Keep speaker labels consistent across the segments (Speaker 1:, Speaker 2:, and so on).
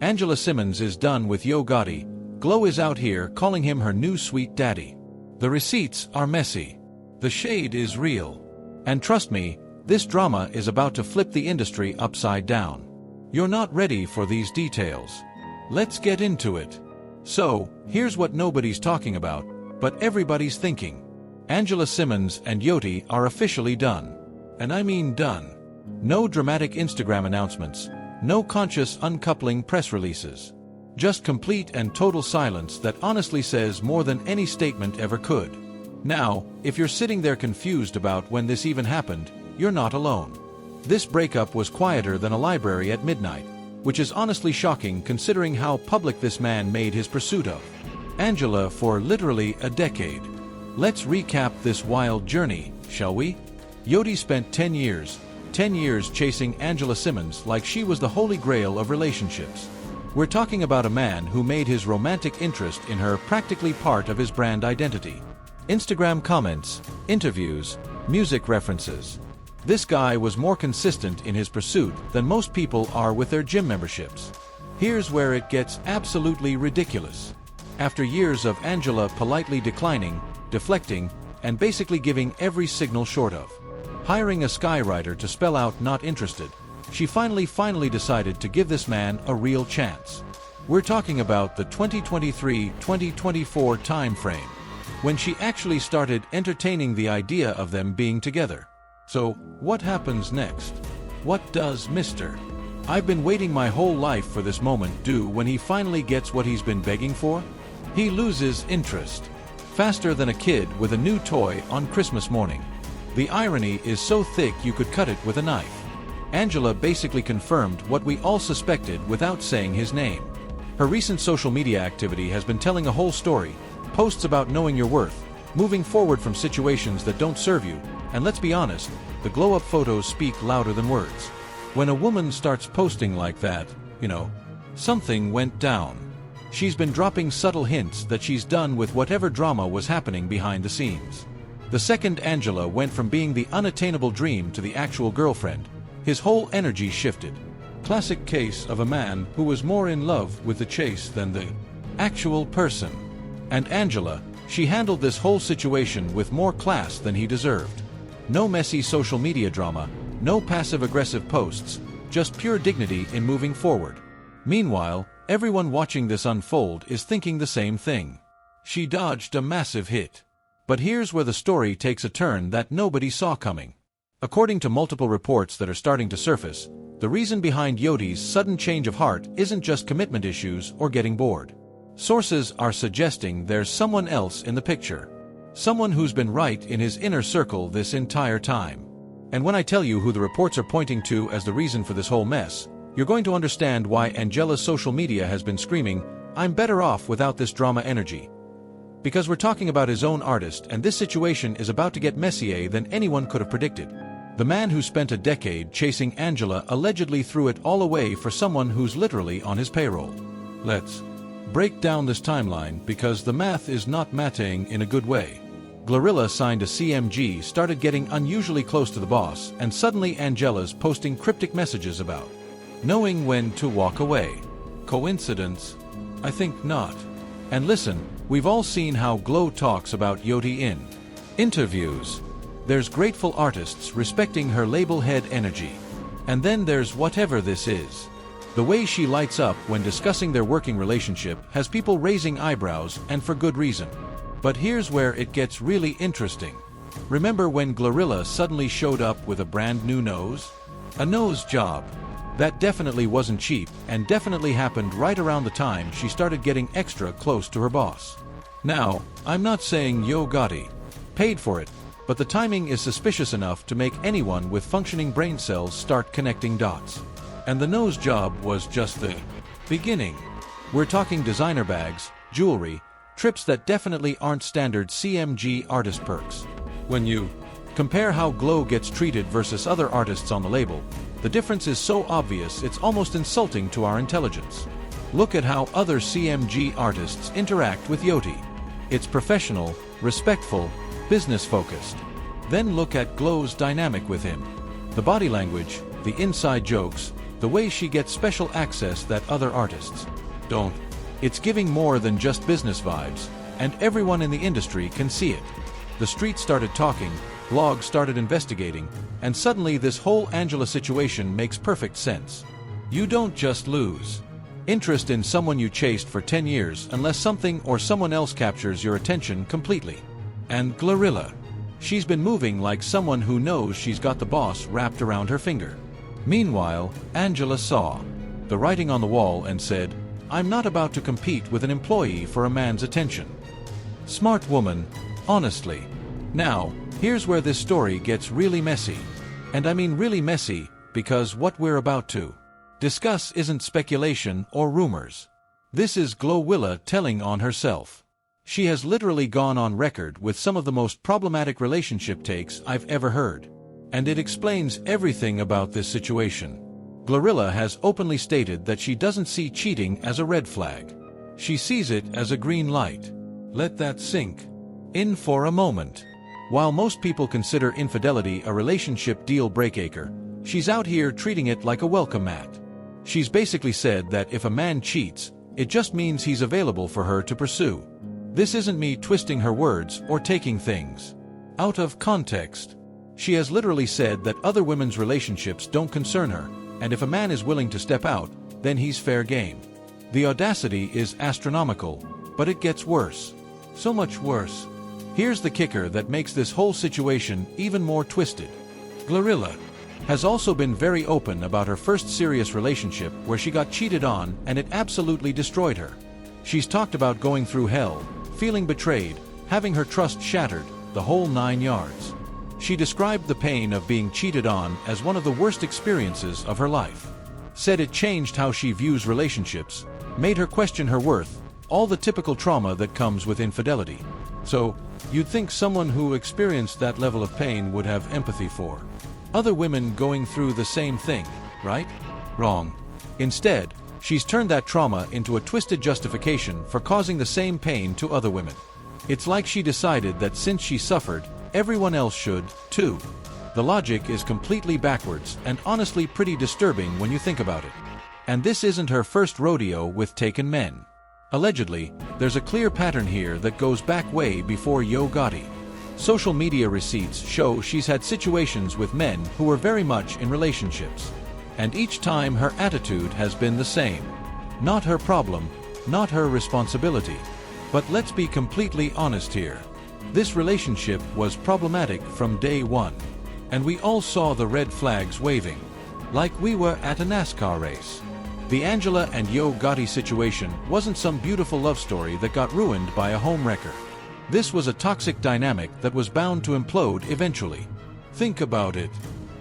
Speaker 1: Angela Simmons is done with Yo Gotti. Glo is out here calling him her new sweet daddy. The receipts are messy. The shade is real. And trust me, this drama is about to flip the industry upside down. You're not ready for these details. Let's get into it. So, here's what nobody's talking about, but everybody's thinking. Angela Simmons and Yoti are officially done. And I mean done. No dramatic Instagram announcements, no conscious uncoupling press releases. Just complete and total silence that honestly says more than any statement ever could. Now, if you're sitting there confused about when this even happened, you're not alone. This breakup was quieter than a library at midnight, which is honestly shocking considering how public this man made his pursuit of Angela for literally a decade. Let's recap this wild journey, shall we? Yoti spent 10 years chasing Angela Simmons like she was the holy grail of relationships. We're talking about a man who made his romantic interest in her practically part of his brand identity. Instagram comments, interviews, music references. This guy was more consistent in his pursuit than most people are with their gym memberships. Here's where it gets absolutely ridiculous. After years of Angela politely declining, deflecting, and basically giving every signal short of hiring a skywriter to spell out not interested, she finally decided to give this man a real chance. We're talking about the 2023-2024 time frame, when she actually started entertaining the idea of them being together. So, what happens next? What does Mr. I've been waiting my whole life for this moment do when he finally gets what he's been begging for? He loses interest. Faster than a kid with a new toy on Christmas morning. The irony is so thick you could cut it with a knife. Angela basically confirmed what we all suspected without saying his name. Her recent social media activity has been telling a whole story, posts about knowing your worth, moving forward from situations that don't serve you, and let's be honest, the glow-up photos speak louder than words. When a woman starts posting like that, something went down. She's been dropping subtle hints that she's done with whatever drama was happening behind the scenes. The second Angela went from being the unattainable dream to the actual girlfriend, his whole energy shifted. Classic case of a man who was more in love with the chase than the actual person. And Angela, she handled this whole situation with more class than he deserved. No messy social media drama, no passive-aggressive posts, just pure dignity in moving forward. Meanwhile, everyone watching this unfold is thinking the same thing. She dodged a massive hit. But here's where the story takes a turn that nobody saw coming. According to multiple reports that are starting to surface, the reason behind Yoti's sudden change of heart isn't just commitment issues or getting bored. Sources are suggesting there's someone else in the picture. Someone who's been right in his inner circle this entire time. And when I tell you who the reports are pointing to as the reason for this whole mess, you're going to understand why Angela's social media has been screaming, "I'm better off without this drama energy." Because we're talking about his own artist, and this situation is about to get messier than anyone could have predicted. The man who spent a decade chasing Angela allegedly threw it all away for someone who's literally on his payroll. Let's break down this timeline because the math is not mathing in a good way. GloRilla signed a CMG, started getting unusually close to the boss, and suddenly Angela's posting cryptic messages about knowing when to walk away. Coincidence? I think not. And listen, we've all seen how Glo talks about Yoti in interviews. There's grateful artists respecting her label head energy. And then there's whatever this is. The way she lights up when discussing their working relationship has people raising eyebrows, and for good reason. But here's where it gets really interesting. Remember when GloRilla suddenly showed up with a brand new nose? A nose job. That definitely wasn't cheap, and definitely happened right around the time she started getting extra close to her boss. Now, I'm not saying Yo Gotti paid for it, but the timing is suspicious enough to make anyone with functioning brain cells start connecting dots. And the nose job was just the beginning. We're talking designer bags, jewelry, trips that definitely aren't standard CMG artist perks. When you compare how Glo gets treated versus other artists on the label, the difference is so obvious it's almost insulting to our intelligence. Look at how other CMG artists interact with Yoti. It's professional, respectful, business-focused. Then look at Glo's dynamic with him. The body language, the inside jokes, The way she gets special access that other artists don't. It's giving more than just business vibes, and everyone in the industry can see it. The street started talking, blogs started investigating, and suddenly this whole Angela situation makes perfect sense. You don't just lose interest in someone you chased for 10 years unless something or someone else captures your attention completely. And GloRilla. She's been moving like someone who knows she's got the boss wrapped around her finger. Meanwhile, Angela saw the writing on the wall and said, "I'm not about to compete with an employee for a man's attention." Smart woman, honestly. Now, here's where this story gets really messy. And I mean really messy, because what we're about to discuss isn't speculation or rumors. This is GloRilla telling on herself. She has literally gone on record with some of the most problematic relationship takes I've ever heard. And it explains everything about this situation. GloRilla has openly stated that she doesn't see cheating as a red flag. She sees it as a green light. Let that sink in for a moment. While most people consider infidelity a relationship deal breaker, she's out here treating it like a welcome mat. She's basically said that if a man cheats, it just means he's available for her to pursue. This isn't me twisting her words or taking things out of context. She has literally said that other women's relationships don't concern her, and if a man is willing to step out, then he's fair game. The audacity is astronomical, but it gets worse. So much worse. Here's the kicker that makes this whole situation even more twisted. GloRilla has also been very open about her first serious relationship where she got cheated on and it absolutely destroyed her. She's talked about going through hell, feeling betrayed, having her trust shattered, the whole 9 yards. She described the pain of being cheated on as one of the worst experiences of her life. Said it changed how she views relationships, made her question her worth, all the typical trauma that comes with infidelity. So, you'd think someone who experienced that level of pain would have empathy for other women going through the same thing, right? Wrong. Instead, she's turned that trauma into a twisted justification for causing the same pain to other women. It's like she decided that since she suffered, everyone else should, too. The logic is completely backwards and honestly pretty disturbing when you think about it. And this isn't her first rodeo with taken men. Allegedly, there's a clear pattern here that goes back way before Yo Gotti. Social media receipts show she's had situations with men who were very much in relationships. And each time her attitude has been the same. Not her problem, not her responsibility. But let's be completely honest here. This relationship was problematic from day one. And we all saw the red flags waving. Like we were at a NASCAR race. The Angela and Yo Gotti situation wasn't some beautiful love story that got ruined by a home wrecker. This was a toxic dynamic that was bound to implode eventually. Think about it.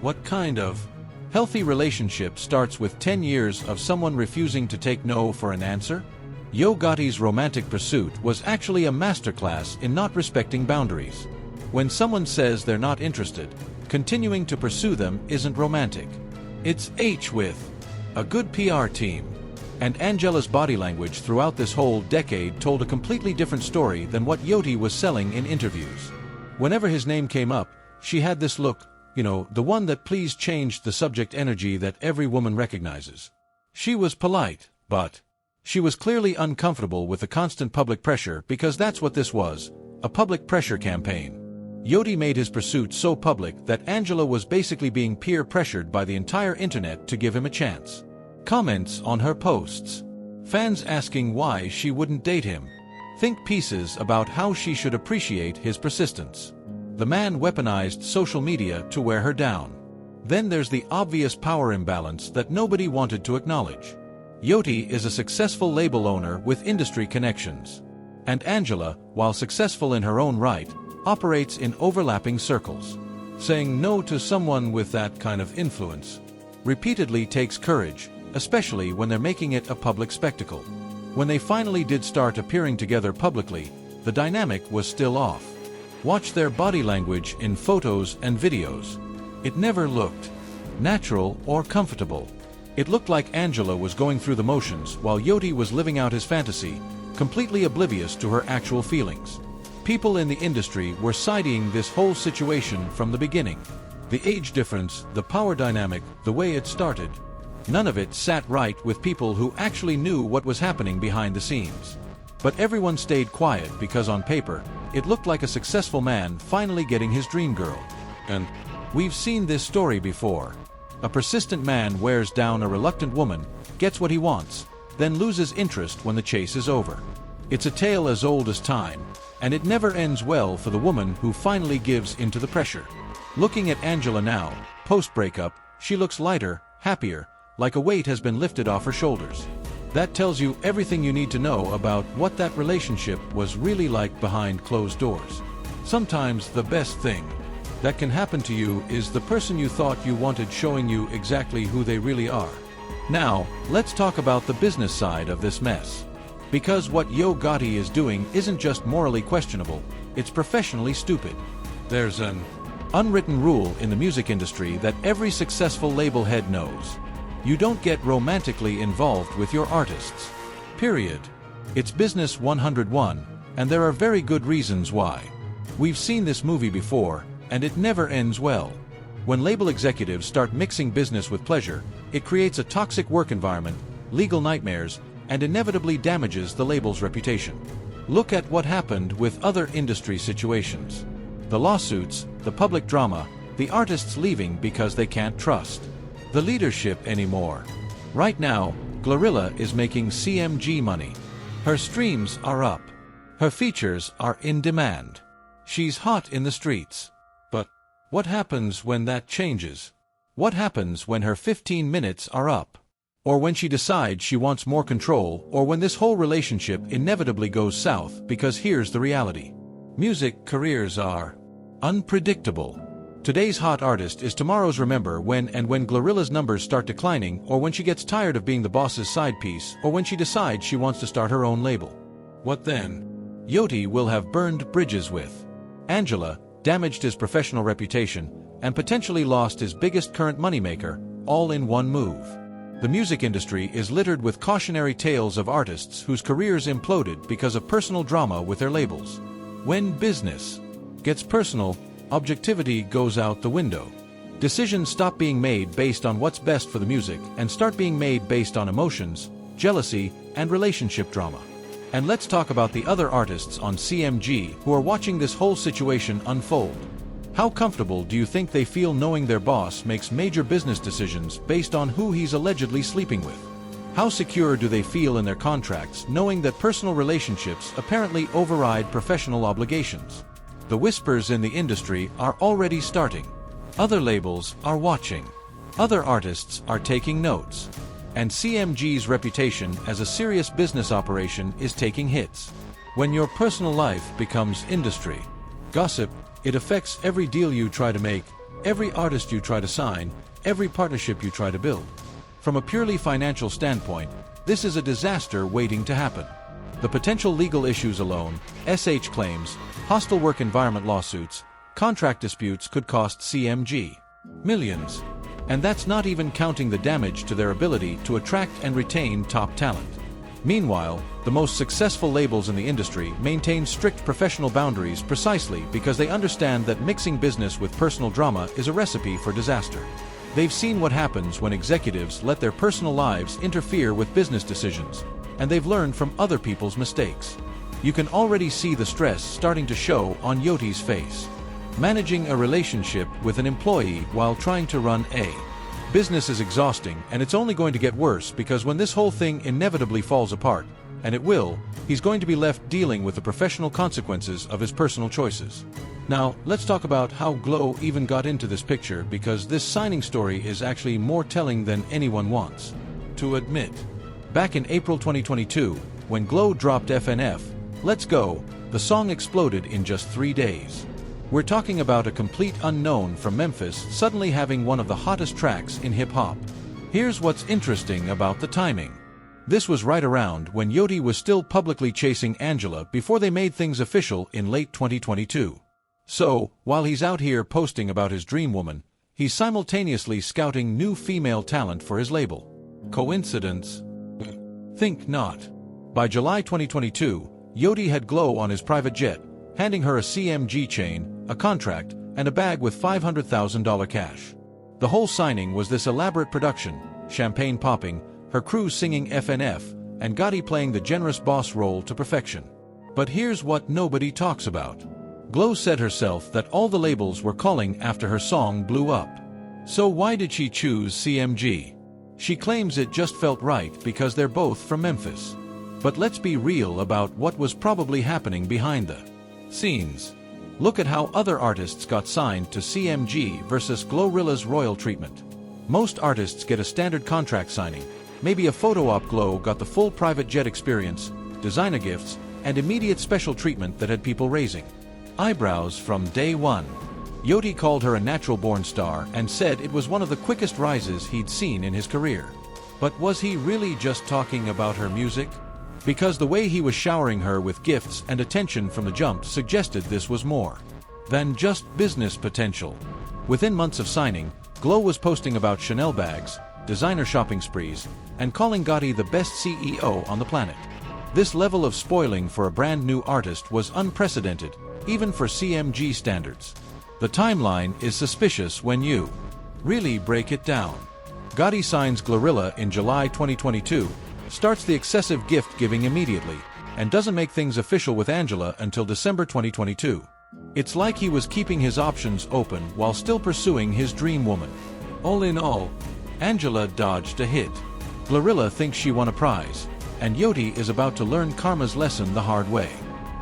Speaker 1: What kind of healthy relationship starts with 10 years of someone refusing to take no for an answer? Yo Gotti's romantic pursuit was actually a masterclass in not respecting boundaries. When someone says they're not interested, continuing to pursue them isn't romantic. It's with a good PR team. And Angela's body language throughout this whole decade told a completely different story than what Yoti was selling in interviews. Whenever his name came up, she had this look, the one that please changed the subject energy that every woman recognizes. She was polite, but she was clearly uncomfortable with the constant public pressure because that's what this was, a public pressure campaign. Yoti made his pursuit so public that Angela was basically being peer pressured by the entire internet to give him a chance. Comments on her posts. Fans asking why she wouldn't date him. Think pieces about how she should appreciate his persistence. The man weaponized social media to wear her down. Then there's the obvious power imbalance that nobody wanted to acknowledge. Yoti is a successful label owner with industry connections. And Angela, while successful in her own right, operates in overlapping circles. Saying no to someone with that kind of influence repeatedly takes courage, especially when they're making it a public spectacle. When they finally did start appearing together publicly, the dynamic was still off. Watch their body language in photos and videos. It never looked natural or comfortable. It looked like Angela was going through the motions while Yoti was living out his fantasy, completely oblivious to her actual feelings. People in the industry were siding this whole situation from the beginning. The age difference, the power dynamic, the way it started. None of it sat right with people who actually knew what was happening behind the scenes. But everyone stayed quiet because on paper, it looked like a successful man finally getting his dream girl. And we've seen this story before. A persistent man wears down a reluctant woman, gets what he wants, then loses interest when the chase is over. It's a tale as old as time, and it never ends well for the woman who finally gives into the pressure. Looking at Angela now, post-breakup, she looks lighter, happier, like a weight has been lifted off her shoulders. That tells you everything you need to know about what that relationship was really like behind closed doors. Sometimes the best thing that can happen to you is the person you thought you wanted showing you exactly who they really are. Now, let's talk about the business side of this mess. Because what Yo Gotti is doing isn't just morally questionable, it's professionally stupid. There's an unwritten rule in the music industry that every successful label head knows. You don't get romantically involved with your artists. Period. It's business 101, and there are very good reasons why. We've seen this movie before, and it never ends well. When label executives start mixing business with pleasure, it creates a toxic work environment, legal nightmares, and inevitably damages the label's reputation. Look at what happened with other industry situations. The lawsuits, the public drama, the artists leaving because they can't trust the leadership anymore. Right now, GloRilla is making CMG money. Her streams are up. Her features are in demand. She's hot in the streets. But what happens when that changes? What happens when her 15 minutes are up? Or when she decides she wants more control, or when this whole relationship inevitably goes south? Because here's the reality. Music careers are unpredictable. Today's hot artist is tomorrow's remember when GloRilla's numbers start declining, or when she gets tired of being the boss's side piece, or when she decides she wants to start her own label. What then? Yoti will have burned bridges with Angela, damaged his professional reputation, and potentially lost his biggest current moneymaker, all in one move. The music industry is littered with cautionary tales of artists whose careers imploded because of personal drama with their labels. When business gets personal, objectivity goes out the window. Decisions stop being made based on what's best for the music and start being made based on emotions, jealousy, and relationship drama. And let's talk about the other artists on CMG who are watching this whole situation unfold. How comfortable do you think they feel knowing their boss makes major business decisions based on who he's allegedly sleeping with? How secure do they feel in their contracts knowing that personal relationships apparently override professional obligations? The whispers in the industry are already starting. Other labels are watching. Other artists are taking notes. And CMG's reputation as a serious business operation is taking hits. When your personal life becomes industry gossip, it affects every deal you try to make, every artist you try to sign, every partnership you try to build. From a purely financial standpoint, this is a disaster waiting to happen. The potential legal issues alone, SH claims, hostile work environment lawsuits, contract disputes could cost CMG millions. And that's not even counting the damage to their ability to attract and retain top talent. Meanwhile, the most successful labels in the industry maintain strict professional boundaries precisely because they understand that mixing business with personal drama is a recipe for disaster. They've seen what happens when executives let their personal lives interfere with business decisions, and they've learned from other people's mistakes. You can already see the stress starting to show on Yoti's face. Managing a relationship with an employee while trying to run a business is exhausting, and it's only going to get worse because when this whole thing inevitably falls apart, and it will, he's going to be left dealing with the professional consequences of his personal choices. Now, let's talk about how Glo even got into this picture, because this signing story is actually more telling than anyone wants to admit. Back in April 2022, when Glo dropped FNF, Let's Go, the song exploded in just 3 days. We're talking about a complete unknown from Memphis suddenly having one of the hottest tracks in hip-hop. Here's what's interesting about the timing. This was right around when Yoti was still publicly chasing Angela before they made things official in late 2022. So, while he's out here posting about his dream woman, he's simultaneously scouting new female talent for his label. Coincidence? Think not. By July 2022, Yoti had Glo on his private jet, handing her a CMG chain, a contract, and a bag with $500,000 cash. The whole signing was this elaborate production, champagne popping, her crew singing FNF, and Gotti playing the generous boss role to perfection. But here's what nobody talks about. Glo said herself that all the labels were calling after her song blew up. So why did she choose CMG? She claims it just felt right because they're both from Memphis. But let's be real about what was probably happening behind the scenes. Look at how other artists got signed to CMG versus GloRilla's royal treatment. Most artists get a standard contract signing. Maybe a photo op. Glo got the full private jet experience, designer gifts, and immediate special treatment that had people raising eyebrows from day one. Gotti called her a natural-born star and said it was one of the quickest rises he'd seen in his career. But was he really just talking about her music? Because the way he was showering her with gifts and attention from the jump suggested this was more than just business potential. Within months of signing, Glo was posting about Chanel bags, designer shopping sprees, and calling Gotti the best CEO on the planet. This level of spoiling for a brand new artist was unprecedented, even for CMG standards. The timeline is suspicious when you really break it down. Gotti signs GloRilla in July 2022, starts the excessive gift-giving immediately, and doesn't make things official with Angela until December 2022. It's like he was keeping his options open while still pursuing his dream woman. All in all, Angela dodged a hit. GloRilla thinks she won a prize, and Gotti is about to learn karma's lesson the hard way.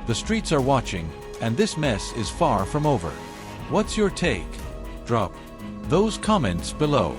Speaker 1: The streets are watching, and this mess is far from over. What's your take? Drop those comments below.